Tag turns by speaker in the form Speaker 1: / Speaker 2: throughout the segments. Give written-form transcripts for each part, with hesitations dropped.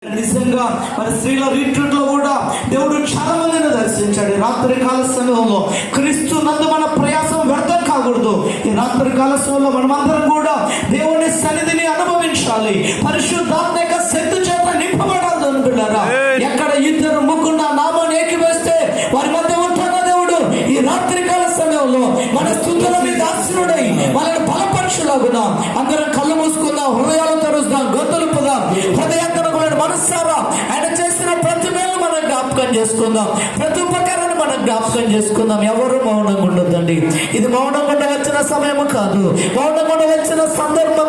Speaker 1: నిజంగా మరి స్త్రీల రీట్రీట్ లో కూడా దేవుడు చాలా మందిని దర్శించాడు. రాత్రి కాల సమయంలో క్రీస్తు నందు మన ప్రయాసం వ్యర్థం కాకూడదు. ఈ రాత్రి కాల సమయంలో మనమందరం కూడా దేవుని సన్నిధిని అనుభవించాలి. పరిశుద్ధాత్మ యొక్క శక్తి చేత నింపబడాలి అనుకుంటారా? ఎక్కడ ఇద్దరు ముగ్గురు నా నామాన్ని ఏకీవేస్తే వారి మధ్య ఉంటాడా దేవుడు. ఈ రాత్రి కాల సమయంలో మన స్తుతుల మీద ఆసీనుడై వాళ్ళని బలపరచులాగునా అందరం కళ్ళు మూసుకుందాం, హృదయాలు తెరుస్తాం, గొంతులు పుదాం, హృదయాంతరం మనసారా ఆయన చేసిన ప్రతి మేలు మనం జ్ఞాపకం చేసుకుందాం, ప్రతి ఉపకారాన్ని మనం జ్ఞాపకం చేసుకుందాం. ఎవరు మౌనంగా ఉండొద్దండి. ఇది మౌనంగా వచ్చిన సమయం కాదు, మౌనంగా వచ్చిన సందర్భం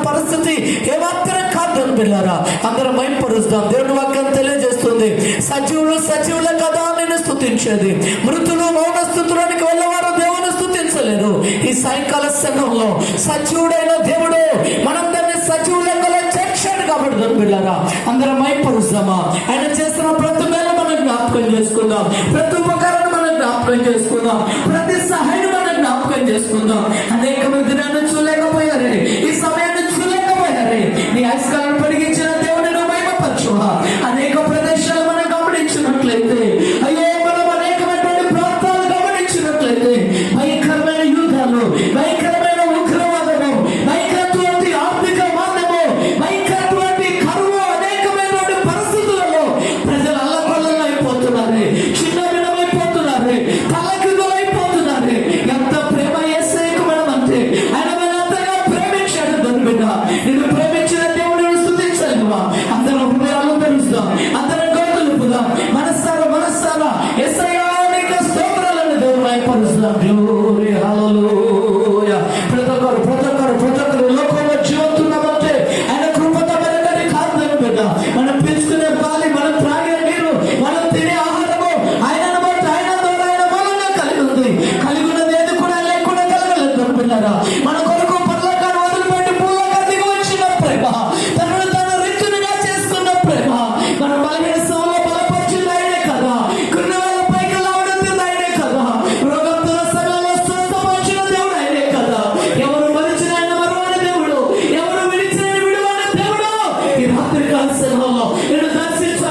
Speaker 1: పరిస్థితి ఏమాత్రం కాదు అని పిల్లారా. అందరం మైపరుస్తాం. దేవుని వాక్యం తెలియజేస్తుంది, సజీవుల కదా నేను స్తుతించేది, మృతులు మౌన స్థుతులకు వెళ్ళవారు దేవుని స్తుతించలేరు. ఈ సాయంకాల సమయంలో సజీవుడైన దేవుడు మనందరినీ సజీవులకు చేర్చాడు కాబట్టి పిల్లరా అందరం మైపరుస్తామా. ఆయన చేస్తున్న ప్రతి మేలు మనం జ్ఞాపకం చేసుకుందాం, ప్రతి ఉపకారాన్ని మనం జ్ఞాపకం చేసుకుందాం, ప్రతి సహాయాన్ని మనం జ్ఞాపకం చేసుకుందాం. అనేక మంది నన్ను చూడలేకపోయారే, ఈ సమయాన్ని చూడలేకపోయారే. నీ ఆయుష్కాలను పొడిగించిన దేవుని మహిమపరచువా. అనేక ప్రదేశాలు మనం గమనించినట్లయితే, అయ్యో మనం అనేకమైనటువంటి ప్రాంతాలు గమనించినట్లయితే భయంకరమైన యుద్ధాలు, భయంకరమైన ఉగ్రవాదము, భయంకరటువంటి ఆర్థిక మాంద్యము, భయంకరటువంటి కరువు, అనేకమైనటువంటి పరిస్థితులలో ప్రజలు అల్లకొల్లలో అయిపోతున్నారు, చిన్న వినమైపోతున్నారు, తలకిదలైపోతున్నారు. ఎంత ప్రేమ యేసయ్యకు మనం అంటే ఆయన అంతగా ప్రేమించాడు. దాని బిడ్డ నేను ప్రేమించిన దేవుడిని స్తుతించలేవా? అందరం హృదయాలు తెరుస్తాం, అందరం గొంతులు పుదాం, మనస్సారా యేసయ్యా నీకు స్తోత్రాలను దేవుని మైపరుస్తాం. గ్లోరీ హల్లెలూయా. ప్రతి ఒక్కరు లోకంలో జీవిస్తున్నామంటే ఆయన కృపతో మనకని కాదని బిడ్డ. మనం పీల్చుకునే గాలి, మనం త్రాగే నీరు, మనం తినే ఆహారము ఆయన బట్టి ఆయన ద్వారా ఆయన మూలంగా కలిగి ఉంది. కలిగి ఉన్నది ఏది కూడా లేకుండా కలగలేదు పిల్లరా. మన కొరకు పర్లోకాన్ని వదిలిపెట్టి భూలోకానికి దిగి వచ్చిన ప్రేమ, తనను తాను రిక్తునిగా చేసుకున్న ప్రేమ, మన బలహీన సమయంలో బలపరిచింది ఆయనే కదా, కృణాల పైకి లావడెత్తింది ఆయనే కదా, రోగంతో సమయంలో స్వస్థపరిచిన దేవుడు ఆయనే కదా. ఎవరు మరిచిన ఆయన మరువని దేవుడు, ఎవరు విడిచిన విడువని దేవుడు. ఈ రాత్రి కాల సమయంలో నేను దర్శించు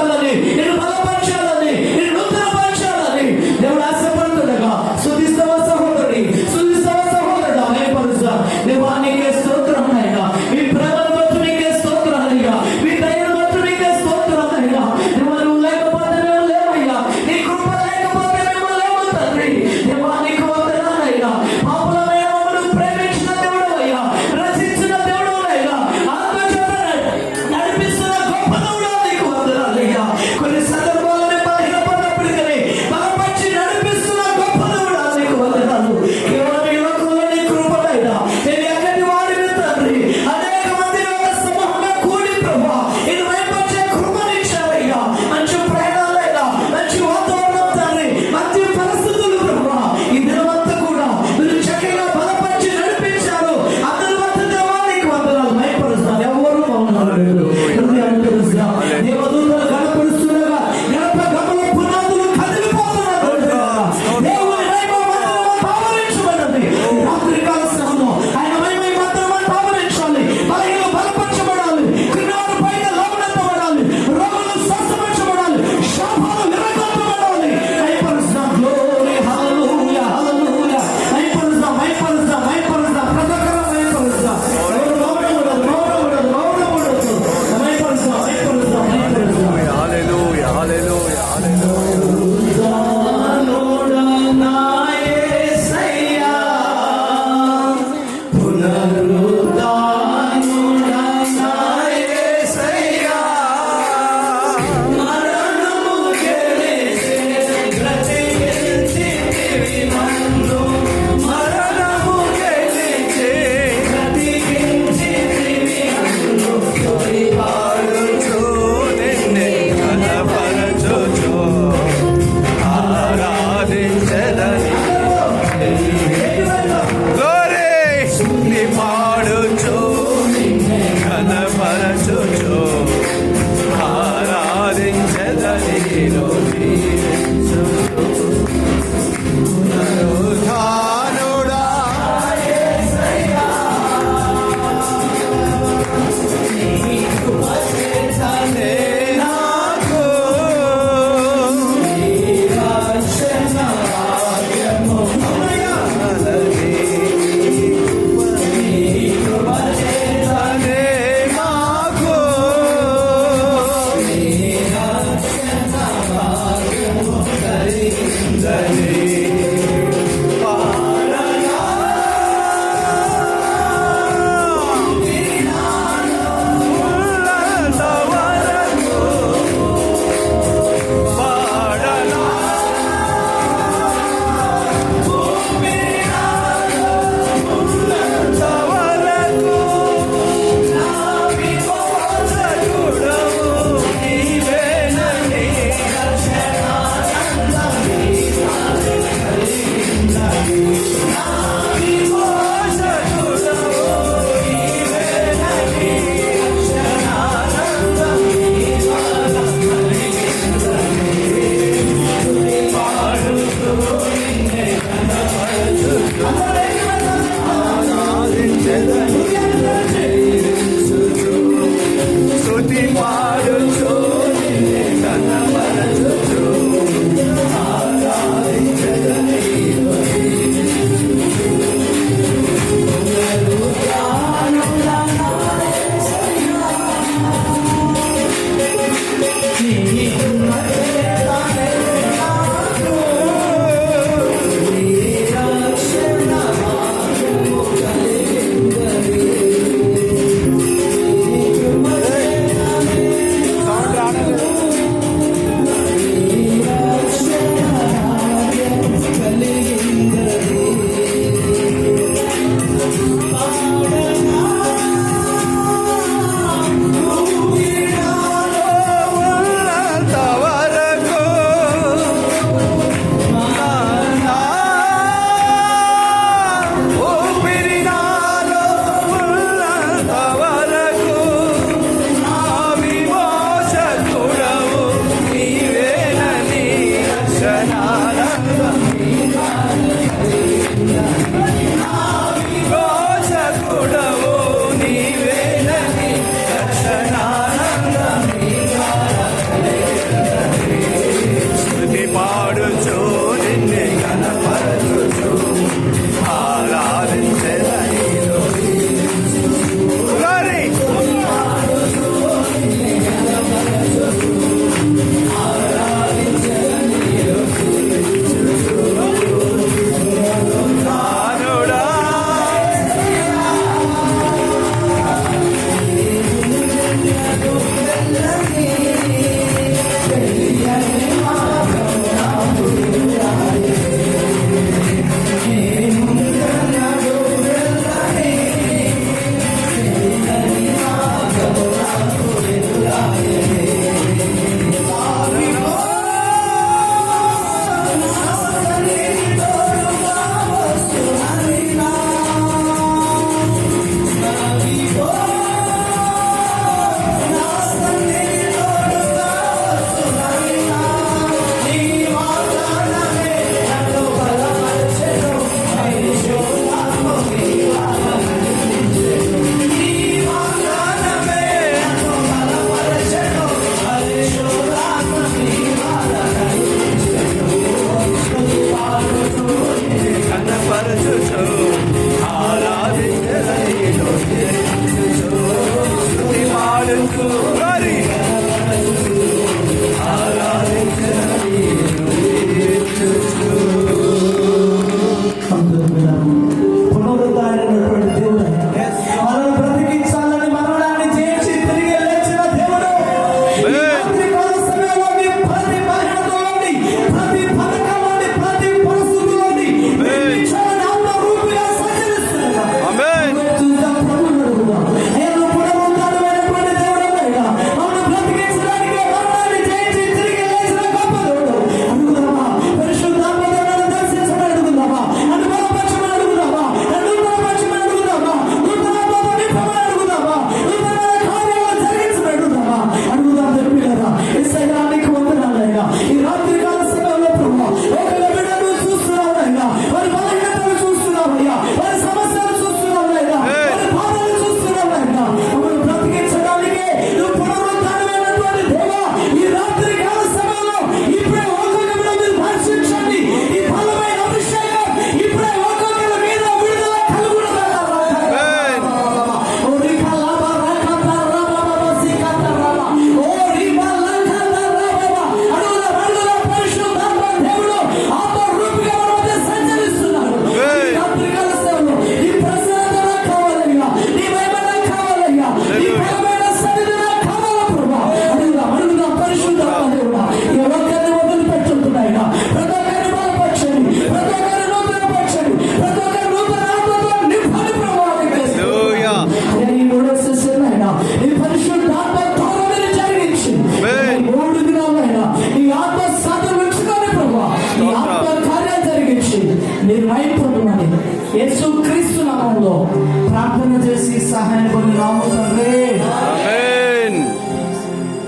Speaker 1: ఈ రాత్రి కాల